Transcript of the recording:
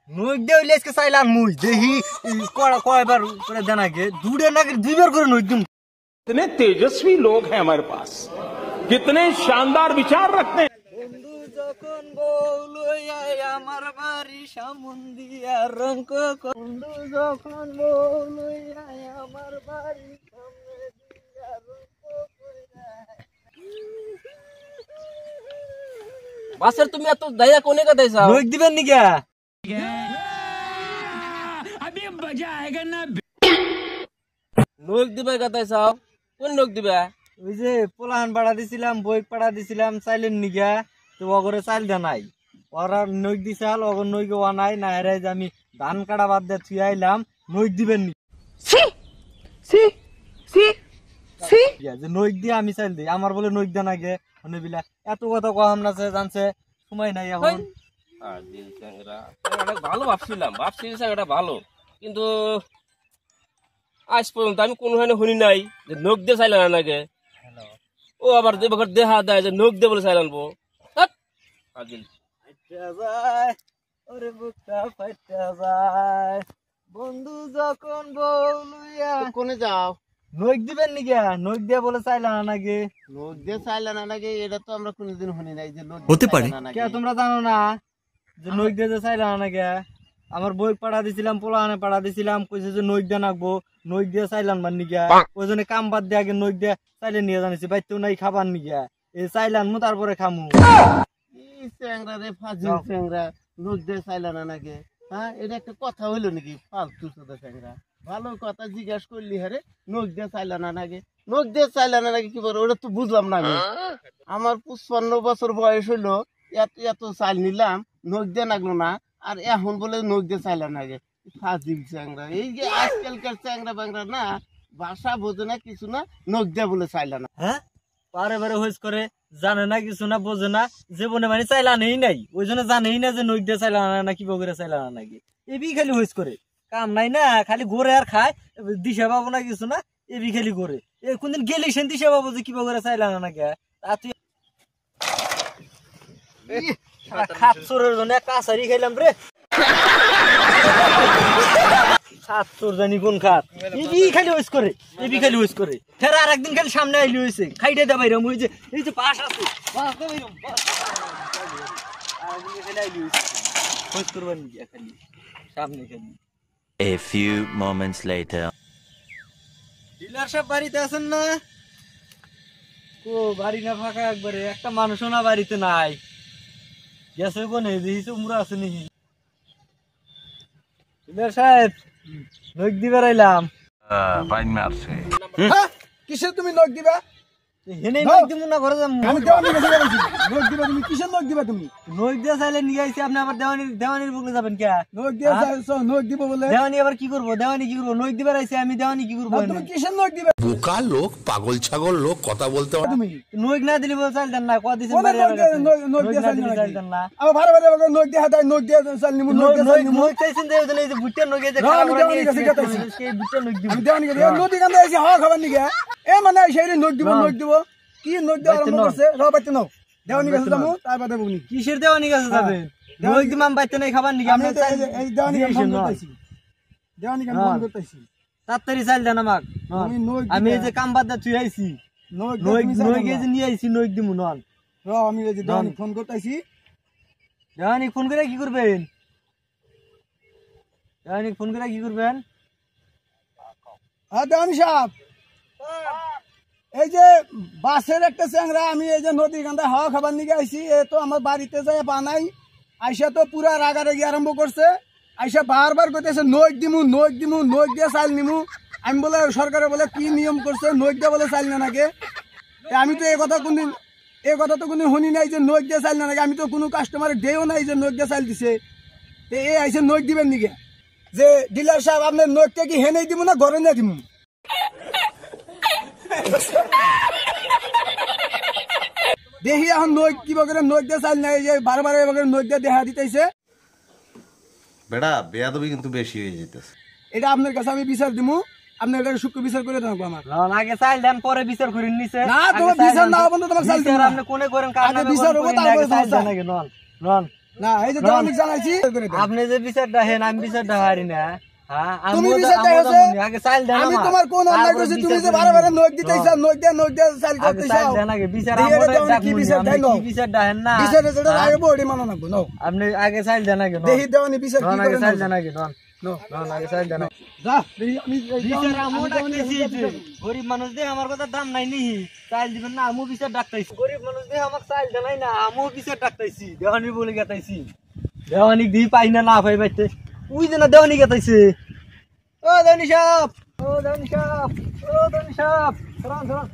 নই দে হইলে আজকে চাইলাম মুই দেখি কয়বার করে জানাকে দুইটা নাকি দুইবার করে নই দিম। कितने तेजस्वी लोग हैं हमारे पास, कितने शानदार विचार रखते हैं। বন্ধু যখন বউলই আমার বাড়ি সামন্দিয়া রঙ্ক বন্ধু যখন বউলই আমার বাড়ি সামনে দিয়া রঙ্ক কইরা বাসের তুমি এত দয়া কোনে কথা চাও? নই দিবেন নি গা লোক দিবে কথা চাও? কোন লোক দিবে? ওই যে পোলাহান পাড়া দিছিলাম বই পাড়া দিছিলাম চাইলেন নিগা তো অগরে চাইল দে নাই ওরা নই দিছাল অগর নই গোয়া নাই না হেরে যে আমি ধান কাটা বাদ দিয়ে থুই আইলাম নই দিবেন নি যে নই দিয়ে আমি চাইল দিই আমার বলে নই দে না গে মনে বিলা এত কথা কম না জানছে সময় নাই এখন ভালো ভাবছিলাম এটা ভালো, কিন্তু আজ পর্যন্ত আমি কোনখানে শুনি নাই যে নোক দিয়ে চাইলেন নাকি। ও আবার দেহা দেয় যে নোক দিয়ে বলে চাইলেন বো। ওরে বুকটা ফাইটা যায় বন্ধু যখন বউলইয়া কোনে যাও? নই দিবেন নি গা নই দিয়ে বলে চাইলা না নাকি লোক দিয়ে চাইলে না নাকি? এটা তো আমরা কোনোদিন শুনি নাই যে লোক হতে পারে। কে তোমরা জানো না যে নই দিয়ে যে চাইলা না নাকি? আমার বই পাড়া দিছিলাম পোলাহানে পাড়া দিছিলাম কইছে যে নই দিয়ে নাকবো নই দিয়ে চাইলাম বার নিগা ওই জন্য কাম বাদ দিয়ে আগে নই দিয়ে চাইলে নিয়ে জানিছি বাইতেও নাই খাবার নিগা এই চাইলাম মু তারপরে খামু। চ্যাংরা রে ফাজিল চ্যাংরা, লোক দিয়ে চাইলে না নাকি? হ্যাঁ, এটা একটা কথা হইলো নাকি? ফালতু ছোট চ্যাংরা, ভালো কথা জিজ্ঞাসা করলি হারে নোক দিয়ে চাইলে না নাকি? নোক দিয়ে চাইলে না নাকি কি বলে ওটা তো বুঝলাম না আমি। আমার 55 বছর বয়স হইলো, এত এত চাল নিলাম, নোক দিয়ে নাগলো না, আর এখন বলে নোক দিয়ে চাইলে নাকি? ফাজিল চ্যাংরা, এই যে আজকালকার চ্যাংরা ব্যাংরা না, ভাষা বোঝে না কিছু না, নোক দিয়ে বলে চাইলে না। হ্যাঁ বারে বারে হইস করে জানে না কিছু না বোঝে না জীবনে মানে চাইলা নেই নাই ওই জন্য জানেই না যে নই দিয়ে চাইলা না কি বগরে চাইলা না নাকি এবি খালি হইস করে কাম নাই না খালি ঘুরে আর খায় দিশা পাবো না কিছু না এবি খালি ঘুরে এ কোনদিন গেলি সেন দিশা পাবো যে কি বগরে চাইলা না নাকি তা তুই খাত চোরের জন্য কাছারি খাইলাম রে খাত চোর জানি কোন খাত এবি খালি হইস করে এবি খালি হইস করে ফের আর একদিন খালি সামনে আইলি হইছে খাইতে দে বাইরম ওই যে এই যে পাশ আছে পাশ দে বাইরম আর একদিন খালি আইলি হইছে হইস করবার নি খালি সামনে খালি। A few moments later. Dealer সাহেব বাড়িতে আছেন না? ও বাড়ি না ফাঁকা একবারে একটা মানুষও না বাড়িতে নাই গেছে কোনে দিয়েছে উমরা আছে নাকি? ডিলার সাহেব নখ দিবার আইলাম। কিসের তুমি নখ দিবা? হেনে নখ দিমু না ঘরে যাম আমি দেওয়ানি কাছে যাচ্ছি। নখ দিবা তুমি? কিসের নখ দিবা তুমি? নখ দিয়া চাইলে নিয়ে আইছি আপনি আবার দেওয়ানির বুকলে যাবেন কে? নখ দিয়া যাইছো, নখ দিব বলে দেওয়ানি আবার কি করবো? দেওয়ানি কি করবো? নখ দিবার আইছি আমি, দেওয়ানি কি করবো? তুমি কিসের নখ দিবা বোকা লোক, পাগল ছাগল লোক, কথা বলতে হয়। তুমি? নখ না দিলে বল চাইল দেন না কয় দিছেন বাড়ি নখ দিয়া চাইল চাইল দেন না আমার ভাড়া ভাড়া নখ দিয়া হাতায় নখ দিয়া চাইল নিমু নখ দিয়া চাইল নিমু নখ চাইছেন দেও দেন এই যে বুটটা নখ এই যে খারাপ করে নিয়ে সেই বুটটা নখ দিব আমি দেওয়ানি কাছে নদী কান্দে আইছি হাওয়া খাবার নিগে এ মানে সেই নখ দিব নখ দিব কি নখ দেওয়া আরম্ভ করছে রাবাইতে নাও দেওয়ানি কাছে যামু তারপর দেবো নি কিসের দেওয়ানি কাছে যাবেন? নখ দিমাম বাইতে নাই খাবার নিগে আপনি এই দেওয়ানি কাছে ফোন করতেছি দেওয়ানি কাছে ফোন করতেছি তাড়াতাড়ি চাইল দেন আমাক আমি এই যে কাম বাদ দা তুই আইছি নখ নখ এই যে নিয়ে আইছি নখ দিমু নন আমি এই যে দেওয়ানি ফোন করতেছি দেওয়ানি ফোন করে কি করবেন? দেওয়ানি ফোন করে কি করবেন? হ্যাঁ দেওয়ানি সাহেব এই যে বাসের একটা চ্যাংরা আমি এই যে নদী কান্দা হাওয়া খাবার নিয়ে আইছি এ তো আমার বাড়িতে যায় বানাই আইসা তো পুরা রাগারাগি আরম্ভ করছে আইসা বারবার করতেছে নখ দিমু নখ দিমু নখ দিয়ে চাল নিমু আমি বলে সরকারে বলে কি নিয়ম করছে নখ দিয়ে বলে চাল না নাকি আমি তো এই কথা তো কোনদিন শুনি নাই যে নখ দিয়ে চাল না নাকি আমি তো কোনো কাস্টমার দেও নাই যে নখ দিয়ে চাল দিছে এই আইসে নখ দিবেন নিকে যে ডিলার সাহেব আপনার নখটা কি হেনেই দিব না ঘরে না দিমু দেখি এখন নখ কি বগরে নখ দিয়ে চাল নাই যে বারবার বগরে নখ দিয়ে দেখা দিতেছে বেড়া বেয়াদবি কিন্তু বেশি হয়ে যেতেছে। এটা আপনার কাছে আমি বিচার দিমু আপনি এটা শুক্র বিচার করে দেবো আমার আগে চাইল দেন পরে বিচার করেন নিছে না তোমার বিচার না বন্ধু তোমার চাল দিমু আপনি কোনে করেন কারণ আগে বিচার হবো তারপরে চাল নাকি নন নন না এই যে দেওয়ানি জানাইছি আপনি যে বিচারটা হেন আমি বিচারটা হারি না হ্যাঁ তুমি আমিও বিচারটা আমিও হচ্ছে আগে চাইল দেন আমি আমার। তোমার কোন অন্যায় তারপরে করছি তুমি যে বিচার বারে বারে করি। নোট দিতেছ নোট দিয়ে চাল আগে করতেছ চাইল দেন আগে বিচার দিয়ে আমার দেওয়ানি ডাক কি মুনি, বিচার আপনি দেন কি বিচারটা হেন না বিচারে যেটা আগে বডি মানো না নাও আপনি আগে চাইল দেন আগে দেখি দেওয়ানি বিচার কি আগে করে চাইল নাও। দেন আগে নন আগে চাইল দেন যা দেখি আমি এই বিচার দেওয়ানি- আমিও আমি দেওয়ানি ডাকতেছি বিচার দিতে- গরিব মানুষ দিয়ে আমার কথা দাম নাই নি চাইল দিবেন না আমিও বিচার ডাকতেছি গরিব মানুষ দিয়ে আমার চাইল দেনাই না আমিও বিচার ডাকতেছি দেওয়ানি বলে গেতাইছি দেওয়ানি দি পাই না না পাই বাইতে উই যে না দেওয়ানি গেতাইছে ও দেওয়ানি সাহেব ও দেওয়ানি সাহেব ও দেওয়ানি সাহেব সরান সরান